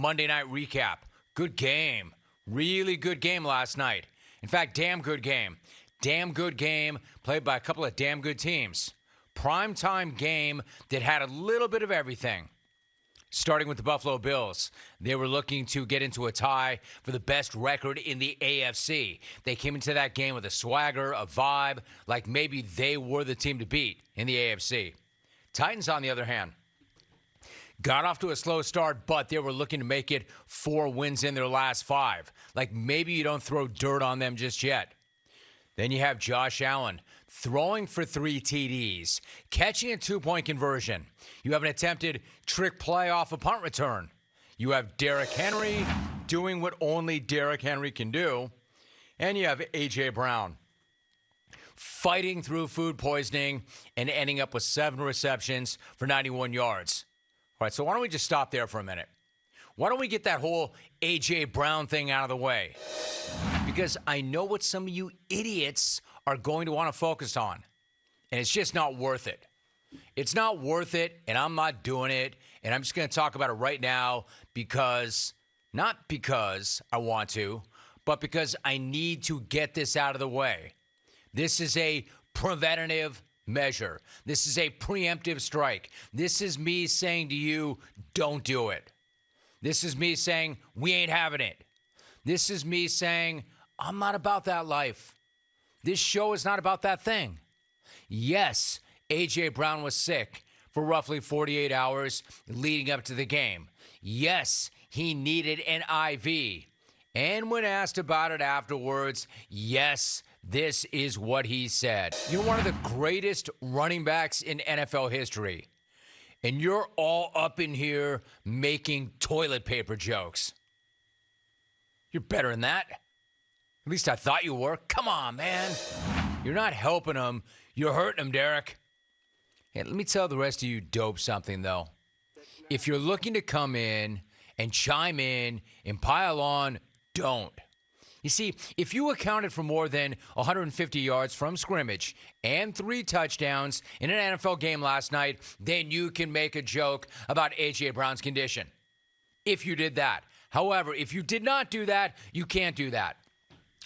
Monday night recap. Good game. Really good game last night. In fact, damn good game. Damn good game played by a couple of damn good teams. Primetime game that had a little bit of everything. Starting with the Buffalo Bills. They were looking to get into a tie for the best record in the AFC. They came into that game with a swagger, a vibe, like maybe they were the team to beat in the AFC. Titans, on the other hand, got off to a slow start, but they were looking to make it 4 wins in their last 5. Like maybe you don't throw dirt on them just yet. Then you have Josh Allen throwing for 3 TDs, catching a 2-point conversion. You have an attempted trick play off a punt return. You have Derrick Henry doing what only Derrick Henry can do. And you have A.J. Brown fighting through food poisoning and ending up with 7 receptions for 91 yards. All right, so why don't we just stop there for a minute? Why don't we get that whole A.J. Brown thing out of the way? Because I know what some of you idiots are going to want to focus on. And it's just not worth it. It's not worth it, and I'm not doing it. And I'm just going to talk about it right now not because I want to, but because I need to get this out of the way. This is a preventative measure. This is a preemptive strike. This is me saying to you, don't do it. This is me saying, we ain't having it. This is me saying, I'm not about that life. This show is not about that thing. Yes, A.J. Brown was sick for roughly 48 hours leading up to the game. Yes, he needed an IV. And when asked about it afterwards, yes, this is what he said. You're one of the greatest running backs in NFL history. And you're all up in here making toilet paper jokes. You're better than that. At least I thought you were. Come on, man. You're not helping them. You're hurting them, Derek. Hey, let me tell the rest of you dope something, though. If you're looking to come in and chime in and pile on, don't. You see, if you accounted for more than 150 yards from scrimmage and 3 touchdowns in an NFL game last night, then you can make a joke about A.J. Brown's condition. If you did that. However, if you did not do that, you can't do that.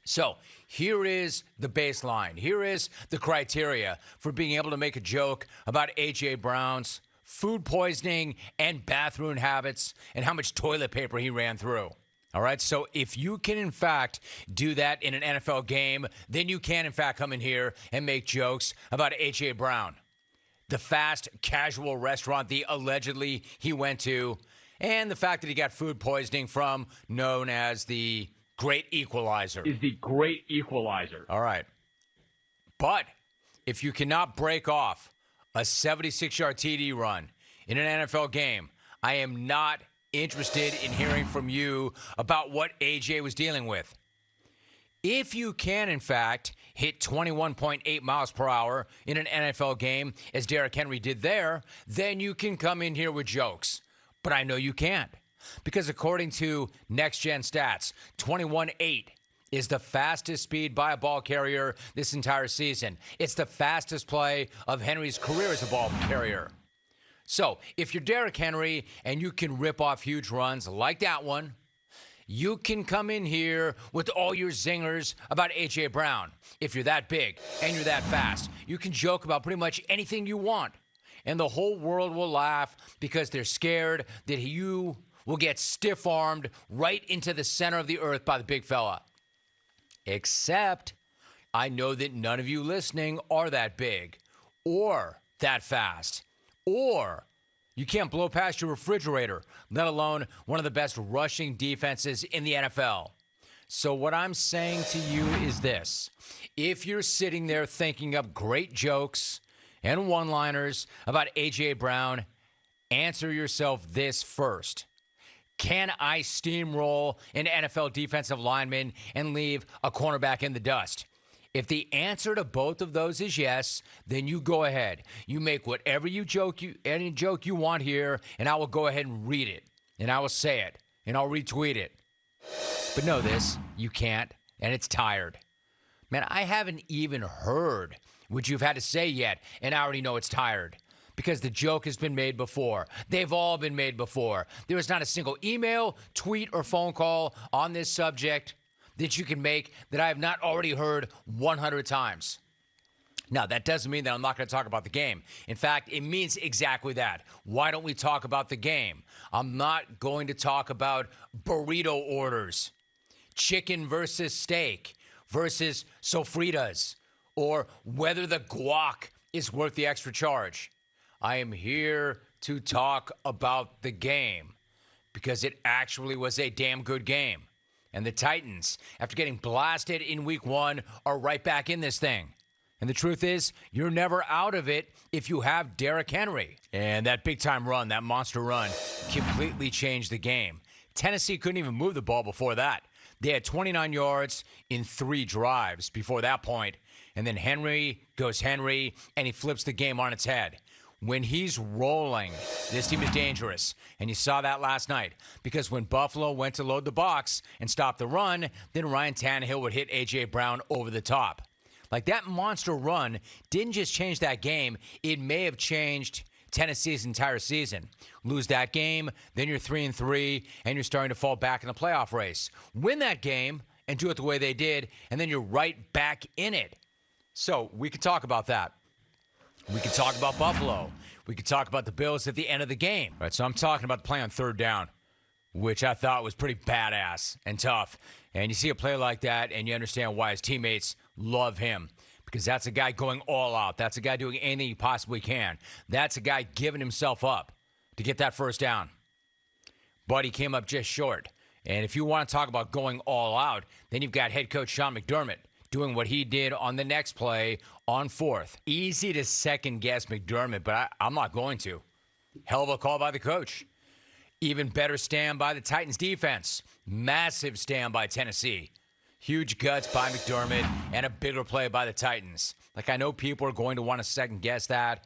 So here is the baseline. Here is the criteria for being able to make a joke about A.J. Brown's food poisoning and bathroom habits and how much toilet paper he ran through. All right, so if you can, in fact, do that in an NFL game, then you can, in fact, come in here and make jokes about A.J. Brown, the fast casual restaurant allegedly he went to, and the fact that he got food poisoning from known as the Great Equalizer. All right. But if you cannot break off a 76-yard TD run in an NFL game, I am not interested in hearing from you about what AJ was dealing with. If you can, in fact, hit 21.8 miles per hour in an NFL game, as Derrick Henry did there, then you can come in here with jokes. But I know you can't. Because according to Next Gen Stats, 21.8 is the fastest speed by a ball carrier this entire season. It's the fastest play of Henry's career as a ball carrier. So if you're Derrick Henry and you can rip off huge runs like that one, you can come in here with all your zingers about A.J. Brown. If you're that big and you're that fast, you can joke about pretty much anything you want. And the whole world will laugh because they're scared that you will get stiff-armed right into the center of the earth by the big fella. Except, I know that none of you listening are that big or that fast. Or you can't blow past your refrigerator, let alone one of the best rushing defenses in the NFL. So what I'm saying to you is this. If you're sitting there thinking up great jokes and one-liners about A.J. Brown, answer yourself this first. Can I steamroll an NFL defensive lineman and leave a cornerback in the dust? If the answer to both of those is yes, then you go ahead. You make whatever any joke you want here, and I will go ahead and read it, and I will say it, and I'll retweet it. But know this, you can't, and it's tired. Man, I haven't even heard what you've had to say yet, and I already know it's tired. because the joke has been made before. They've all been made before. There is not a single email, tweet, or phone call on this subject that you can make that I have not already heard 100 times. Now, that doesn't mean that I'm not going to talk about the game. In fact, it means exactly that. Why don't we talk about the game? I'm not going to talk about burrito orders, chicken versus steak versus sofritas, or whether the guac is worth the extra charge. I am here to talk about the game because it actually was a damn good game. And the Titans, after getting blasted in week 1, are right back in this thing. And the truth is, you're never out of it if you have Derrick Henry. And that big-time run, that monster run, completely changed the game. Tennessee couldn't even move the ball before that. They had 29 yards in 3 drives before that point. And then Henry goes Henry, and he flips the game on its head. When he's rolling, this team is dangerous. And you saw that last night. Because when Buffalo went to load the box and stop the run, then Ryan Tannehill would hit A.J. Brown over the top. Like, that monster run didn't just change that game. It may have changed Tennessee's entire season. Lose that game, then you're 3-3, and you're starting to fall back in the playoff race. Win that game and do it the way they did, and then you're right back in it. So we could talk about that. We could talk about Buffalo. We could talk about the Bills at the end of the game. All right, so I'm talking about the play on third down, which I thought was pretty badass and tough. And you see a play like that, and you understand why his teammates love him, because that's a guy going all out. That's a guy doing anything he possibly can. That's a guy giving himself up to get that first down. But he came up just short. And if you want to talk about going all out, then you've got head coach Sean McDermott doing what he did on the next play on 4th. Easy to second-guess McDermott, but I'm not going to. Hell of a call by the coach. Even better stand by the Titans defense. Massive stand by Tennessee. Huge guts by McDermott and a bigger play by the Titans. Like, I know people are going to want to second-guess that,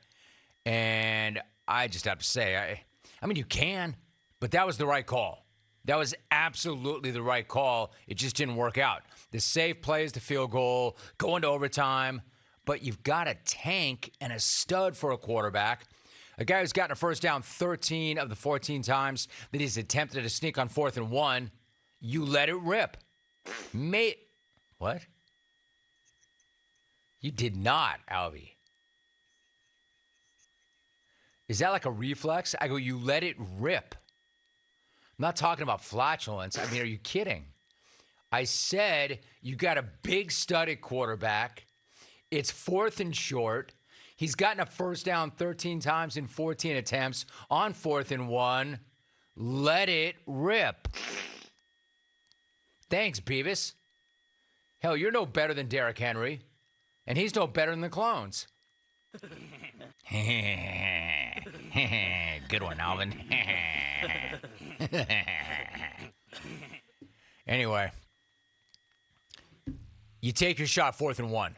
and I just have to say, I mean, you can, but that was the right call. That was absolutely the right call. It just didn't work out. The safe play is the field goal, go into overtime, but you've got a tank and a stud for a quarterback. A guy who's gotten a first down 13 of the 14 times that he's attempted to sneak on 4th and 1. You let it rip. What? You did not, Albie. Is that like a reflex? I go, you let it rip. I'm not talking about flatulence. I mean, are you kidding? I said you got a big stud at quarterback. It's 4th and short. He's gotten a first down 13 times in 14 attempts on 4th and 1. Let it rip. Thanks, Beavis. Hell, you're no better than Derrick Henry, and he's no better than the clones. Good one, Alvin. Anyway, you take your shot 4th and 1.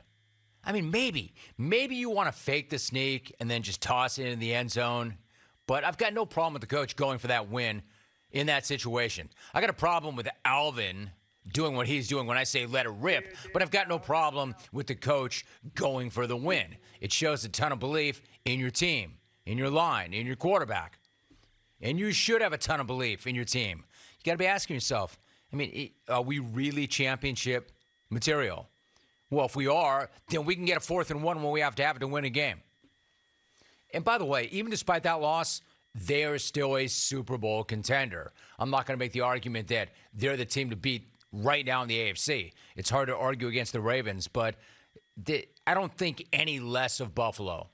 I mean, maybe you want to fake the sneak and then just toss it in the end zone. But I've got no problem with the coach going for that win in that situation. I got a problem with Alvin doing what he's doing when I say let it rip, but I've got no problem with the coach going for the win. It shows a ton of belief in your team, in your line, in your quarterback. And you should have a ton of belief in your team. You got to be asking yourself, I mean, are we really championship material? Well, if we are, then we can get a 4th and 1 when we have it to win a game. And by the way, even despite that loss, they're still a Super Bowl contender. I'm not going to make the argument that they're the team to beat right now in the AFC. It's hard to argue against the Ravens, but I don't think any less of Buffalo.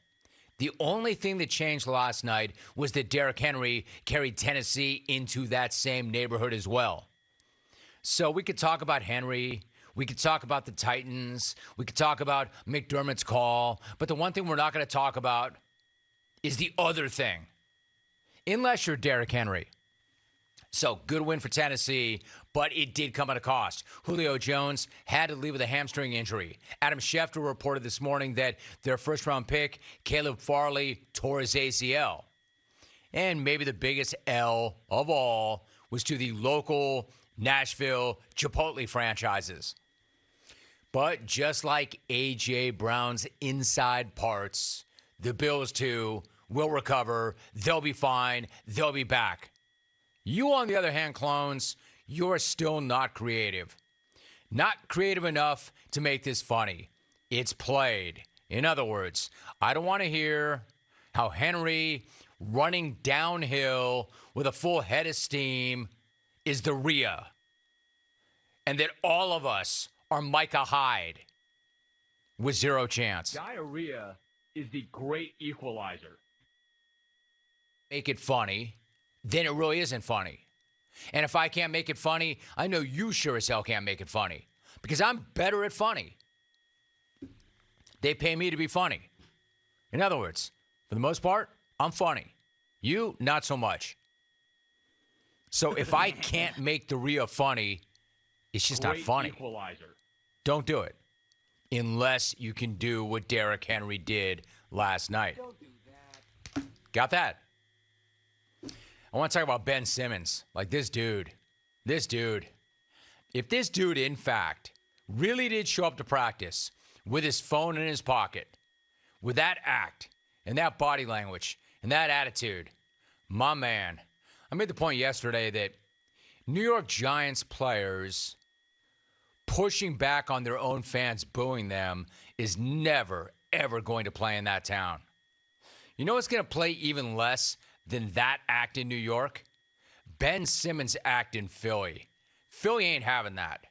The only thing that changed last night was that Derrick Henry carried Tennessee into that same neighborhood as well. So we could talk about Henry. We could talk about the Titans. We could talk about McDermott's call. But the one thing we're not going to talk about is the other thing. Unless you're Derrick Henry. So, good win for Tennessee, but it did come at a cost. Julio Jones had to leave with a hamstring injury. Adam Schefter reported this morning that their first-round pick, Caleb Farley, tore his ACL. And maybe the biggest L of all was to the local Nashville Chipotle franchises. But just like A.J. Brown's inside parts, the Bills, too, will recover. They'll be fine. They'll be back. You, on the other hand, clones, you're still not creative. Not creative enough to make this funny. It's played. In other words, I don't want to hear how Henry running downhill with a full head of steam is the Rhea. And that all of us are Micah Hyde with zero chance. Diarrhea is the great equalizer. Make it funny, then it really isn't funny. And if I can't make it funny, I know you sure as hell can't make it funny because I'm better at funny. They pay me to be funny. In other words, for the most part, I'm funny. You, not so much. So if I can't make the Rhea funny, it's just not funny. Equalizer. Don't do it. Unless you can do what Derrick Henry did last night. Don't do that. Got that? I want to talk about Ben Simmons. Like this dude. If this dude, in fact, really did show up to practice with his phone in his pocket, with that act and that body language and that attitude, my man, I made the point yesterday that New York Giants players pushing back on their own fans booing them is never, ever going to play in that town. You know what's going to play even less than that act in New York? Ben Simmons' act in Philly. Philly ain't having that.